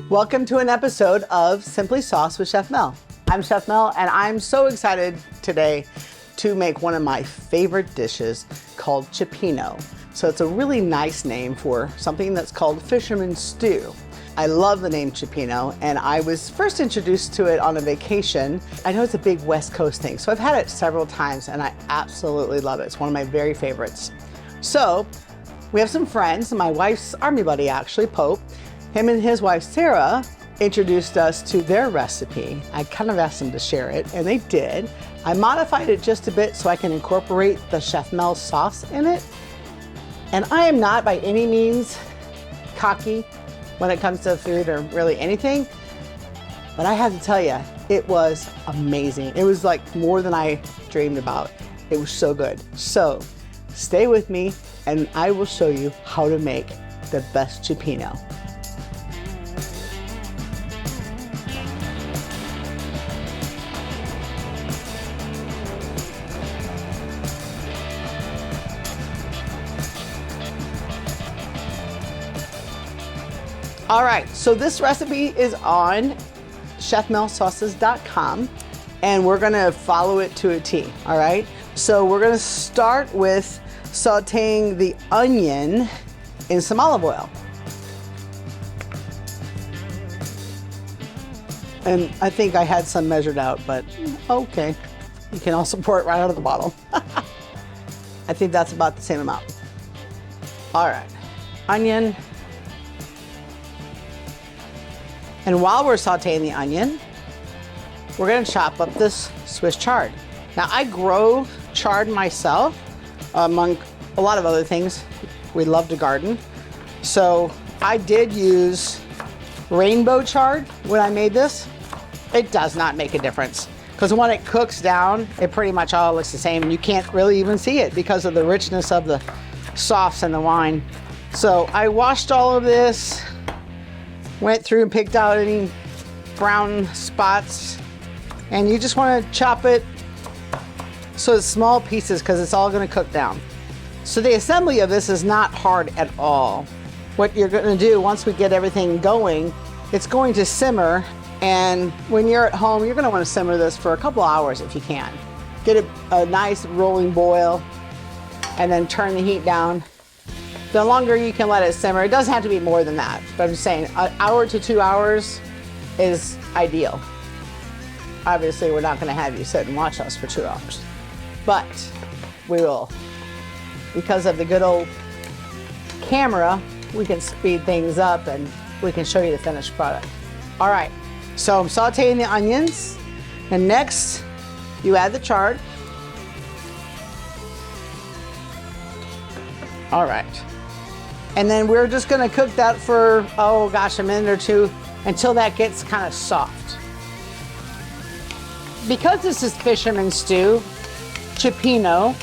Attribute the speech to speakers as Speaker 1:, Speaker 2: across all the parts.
Speaker 1: Welcome to an episode of Simply Sauce with Chef Mel. I'm Chef Mel, and I'm so excited today to make one of my favorite dishes called Cioppino. So it's a really nice name for something that's called Fisherman stew. I love the name Cioppino, and I was first introduced to it on a vacation. I know it's a big West Coast thing, so I've had it several times, and I absolutely love it. It's one of my very favorites. So we have some friends, my wife's army buddy actually, Pope. Him and his wife, Sarah, introduced us to their recipe. I kind of asked them to share it, and they did. I modified it just a bit so I can incorporate the ChefMel sauce in it. And I am not by any means cocky when it comes to food or really anything, but I have to tell you, it was amazing. It was like more than I dreamed about. It was so good. So stay with me, and I will show you how to make the best Cioppino. All right, so this recipe is on chefmelsauces.com, and we're gonna follow it to a T, all right? So we're gonna start with sauteing the onion in some olive oil. And I think I had some measured out, but okay. You can also pour it right out of the bottle. I think that's about the same amount. All right, onion. And while we're sauteing the onion, we're gonna chop up this Swiss chard. Now I grow chard myself, among a lot of other things. We love to garden. So I did use rainbow chard when I made this. It does not make a difference, because when it cooks down, it pretty much all looks the same, and you can't really even see it because of the richness of the sauce and the wine. So I washed all of this, went through and picked out any brown spots, and you just want to chop it so it's small pieces because it's all going to cook down. So the assembly of this is not hard at all. What you're going to do once we get everything going, it's going to simmer, and when you're at home, you're going to want to simmer this for a couple hours if you can. Get a nice rolling boil, and then turn the heat down. The longer you can let it simmer, it doesn't have to be more than that, but I'm just saying an hour to 2 hours is ideal. Obviously, we're not gonna have you sit and watch us for 2 hours, but we will. Because of the good old camera, we can speed things up and we can show you the finished product. All right, so I'm sauteing the onions, and next you add the chard. All right. And then we're just gonna cook that for, oh gosh, a minute or two until that gets kind of soft. Because this is Fisherman stew, Cioppino,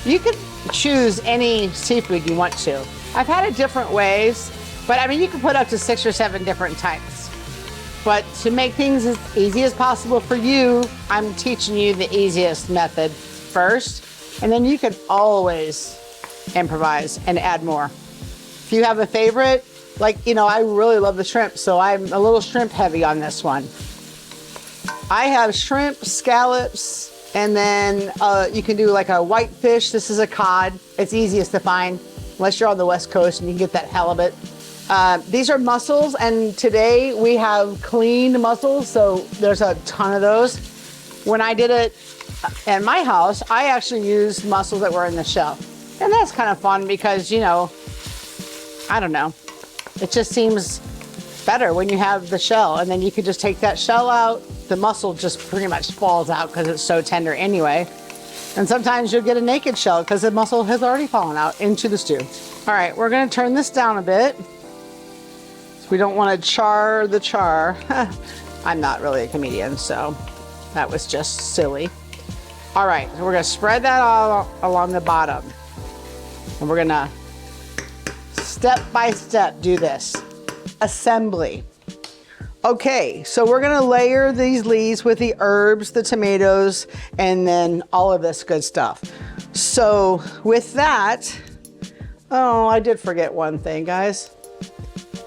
Speaker 1: you could choose any seafood you want to. I've had it different ways, but I mean, you can put up to 6 or 7 different types. But to make things as easy as possible for you, I'm teaching you the easiest method first, and then you can always improvise and add more. If you have a favorite, like, you know, I really love the shrimp, so I'm a little shrimp heavy on this one. I have shrimp, scallops, and then you can do like a whitefish. This is a cod. It's easiest to find, unless you're on the West Coast and you can get that halibut. These are mussels, and today we have cleaned mussels, so there's a ton of those. When I did it at my house, I actually used mussels that were in the shell. And that's kind of fun because, you know, I don't know, it just seems better when you have the shell, and then you can just take that shell out. The mussel just pretty much falls out because it's so tender anyway. And sometimes you'll get a naked shell because the mussel has already fallen out into the stew. All right, we're gonna turn this down a bit. So we don't want to char the char. I'm not really a comedian, so that was just silly. All right, so we're gonna spread that all along the bottom. And we're gonna step by step do this. Assembly. Okay, so we're gonna layer these leaves with the herbs, the tomatoes, and then all of this good stuff. So with that, oh, I did forget one thing, guys.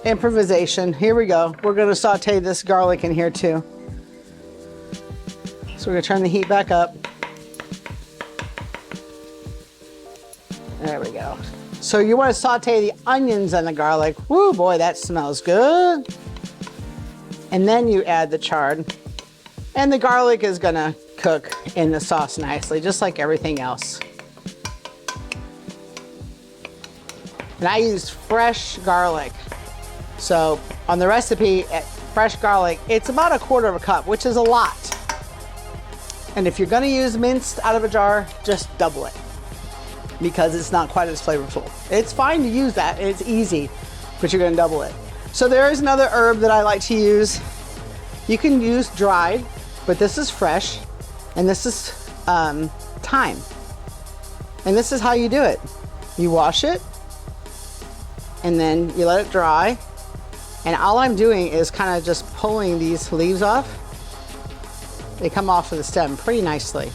Speaker 1: improvisation. Here we go. We're gonna saute this garlic in here too. So we're gonna turn the heat back up. There we go. So you wanna saute the onions and the garlic. Woo, boy, that smells good. And then you add the chard. And the garlic is gonna cook in the sauce nicely, just like everything else. And I use fresh garlic. So on the recipe, fresh garlic, it's about 1/4 cup, which is a lot. And if you're gonna use minced out of a jar, just double it because it's not quite as flavorful. It's fine to use that, it's easy, but you're gonna double it. So there is another herb that I like to use. You can use dried, but this is fresh, and this is thyme. And this is how you do it. You wash it, and then you let it dry. And all I'm doing is kind of just pulling these leaves off. They come off of the stem pretty nicely.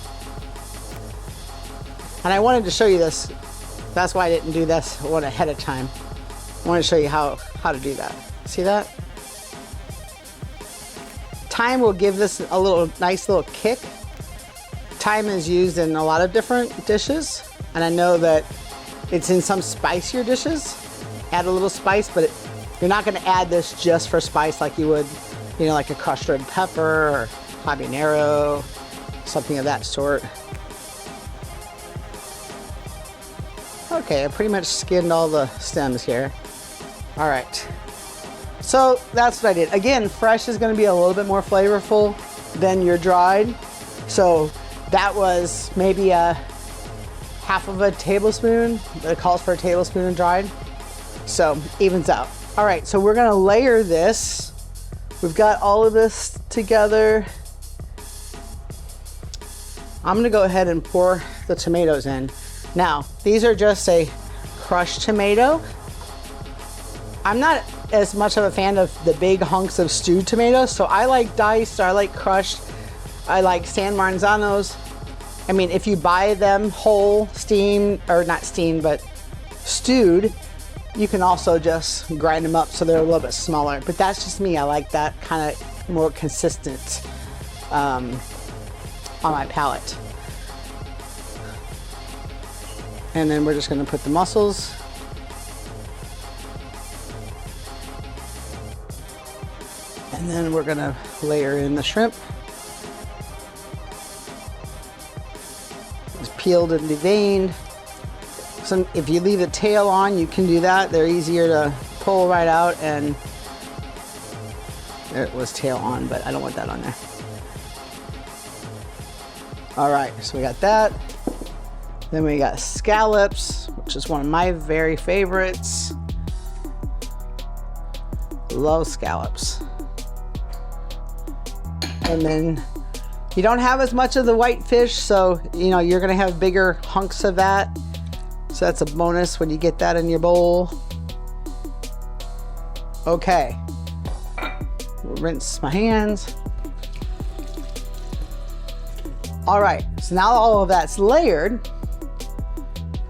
Speaker 1: And I wanted to show you this. That's why I didn't do this one ahead of time. I want to show you how to do that. See that? Thyme will give this a nice little kick. Thyme is used in a lot of different dishes, and I know that it's in some spicier dishes. Add a little spice, but you're not going to add this just for spice like you would, you know, like a crushed red pepper or habanero, something of that sort. Okay, I pretty much skinned all the stems here. All right. So that's what I did. Again, fresh is going to be a little bit more flavorful than your dried. So that was maybe a 1/2 tablespoon. It calls for a tablespoon of dried. So evens out. All right, so we're going to layer this. We've got all of this together. I'm going to go ahead and pour the tomatoes in. Now, these are just a crushed tomato. I'm not as much of a fan of the big hunks of stewed tomatoes, so I like diced, or I like crushed. I like San Marzanos. I mean, if you buy them whole, steamed, or not steamed, but stewed, you can also just grind them up so they're a little bit smaller. But that's just me. I like that kind of more consistent on my palate. And then we're just going to put the mussels. And then we're going to layer in the shrimp. It's peeled and deveined. So if you leave the tail on, you can do that. They're easier to pull right out, and there it was tail on, but I don't want that on there. All right, so we got that. Then we got scallops, which is one of my very favorites. Love scallops. And then you don't have as much of the white fish, so you know you're gonna have bigger hunks of that. So that's a bonus when you get that in your bowl. Okay. Rinse my hands. All right, so now all of that's layered.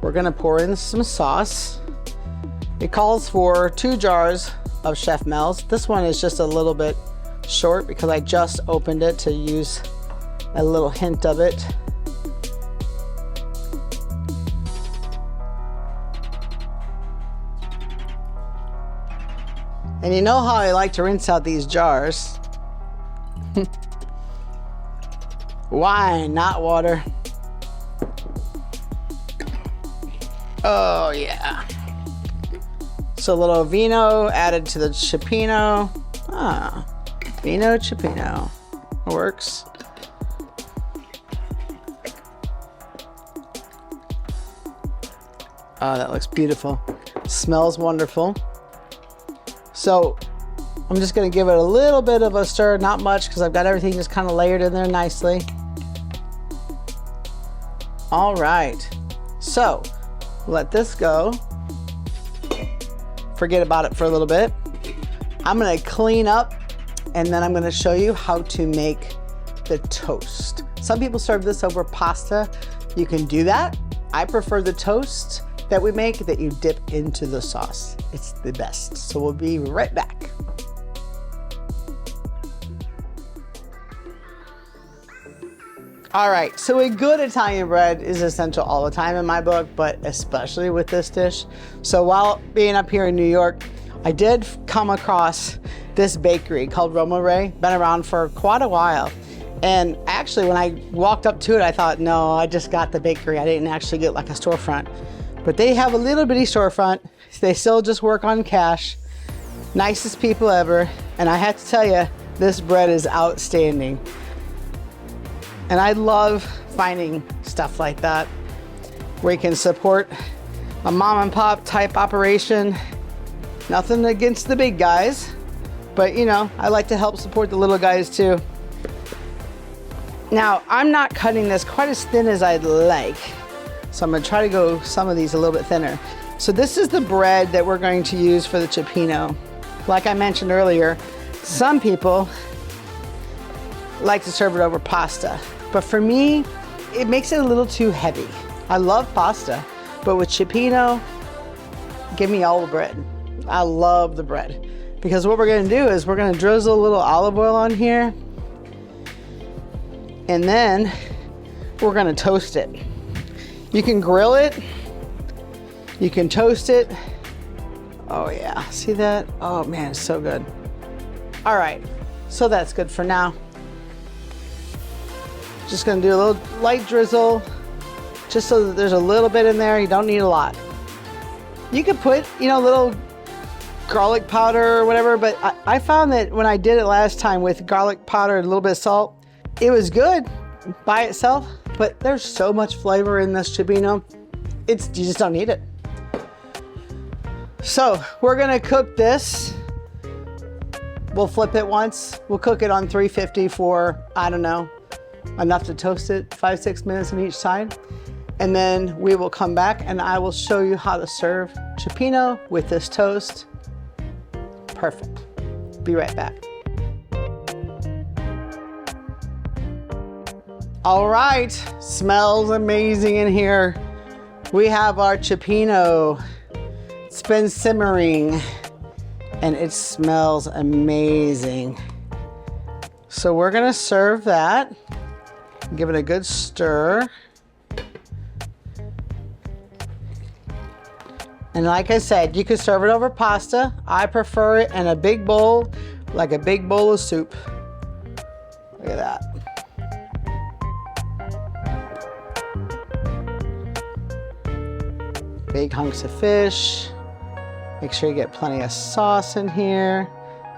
Speaker 1: We're gonna pour in some sauce. It calls for 2 jars of ChefMel's. This one is just a little bit short because I just opened it to use a little hint of it. And you know how I like to rinse out these jars. Wine, not water. Oh yeah. So a little vino added to the Cioppino. Ah, vino Cioppino works. Oh, that looks beautiful. Smells wonderful. So I'm just gonna give it a little bit of a stir, not much, because I've got everything just kind of layered in there nicely. All right, so let this go. Forget about it for a little bit. I'm gonna clean up, and then I'm gonna show you how to make the toast. Some people serve this over pasta. You can do that. I prefer the toast. that we make that you dip into the sauce. It's the best. So we'll be right back. All right, so a good Italian bread is essential all the time in my book, but especially with this dish. So while being up here in New York, I did come across this bakery called Roma Ray, been around for quite a while. And actually when I walked up to it, I thought, no, I just got the bakery. I didn't actually get like a storefront. But they have a little bitty storefront. They still just work on cash. Nicest people ever. And I have to tell you, this bread is outstanding. And I love finding stuff like that where you can support a mom and pop type operation. Nothing against the big guys, but you know, I like to help support the little guys too. Now, I'm not cutting this quite as thin as I'd like, so I'm gonna try to go some of these a little bit thinner. So this is the bread that we're going to use for the cioppino. Like I mentioned earlier, some people like to serve it over pasta, but for me, it makes it a little too heavy. I love pasta, but with cioppino, give me all the bread. I love the bread, because what we're gonna do is we're gonna drizzle a little olive oil on here, and then we're gonna toast it. You can grill it, you can toast it. Oh yeah, see that? Oh man, it's so good. All right, so that's good for now. Just gonna do a little light drizzle, just so that there's a little bit in there. You don't need a lot. You could put, you know, little garlic powder or whatever, but I found that when I did it last time with garlic powder and a little bit of salt, it was good by itself, but there's so much flavor in this cioppino, you just don't need it. So we're gonna cook this. We'll flip it once. We'll cook it on 350 for, I don't know, enough to toast it, 5-6 minutes on each side. And then we will come back and I will show you how to serve cioppino with this toast. Perfect. Be right back. All right, smells amazing in here. We have our cioppino. It's been simmering and it smells amazing. So we're gonna serve that. Give it a good stir. And like I said, you could serve it over pasta. I prefer it in a big bowl, like a big bowl of soup. Look at that. Big hunks of fish. Make sure you get plenty of sauce in here,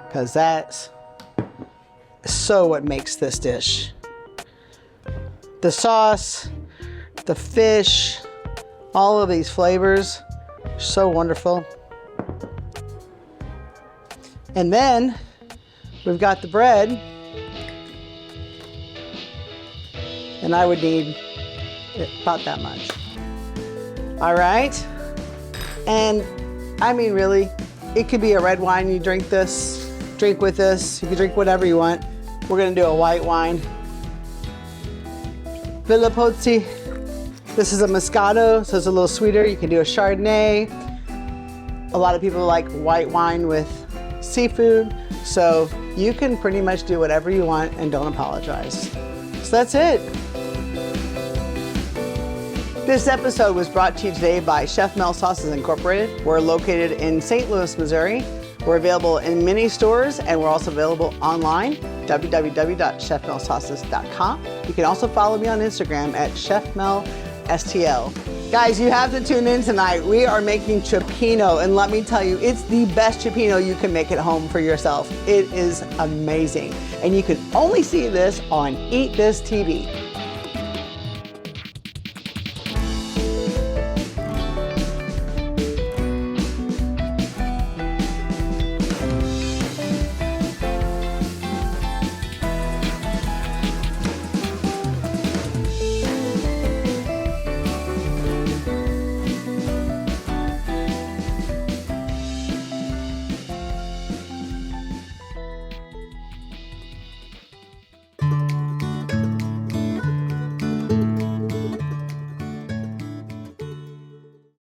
Speaker 1: because that's so what makes this dish. The sauce, the fish, all of these flavors. So wonderful. And then we've got the bread, and I would need about that much. All right. And I mean, really, it could be a red wine. You drink with this. You can drink whatever you want. We're gonna do a white wine. Villa Pozzi. This is a Moscato, so it's a little sweeter. You can do a Chardonnay. A lot of people like white wine with seafood, so you can pretty much do whatever you want and don't apologize. So that's it. This episode was brought to you today by ChefMel Sauces Incorporated. We're located in St. Louis, Missouri. We're available in many stores, and we're also available online, www.chefmelsauces.com. You can also follow me on Instagram at ChefMelSTL. Guys, you have to tune in tonight. We are making cioppino, and let me tell you, it's the best cioppino you can make at home for yourself. It is amazing. And you can only see this on Eat This TV.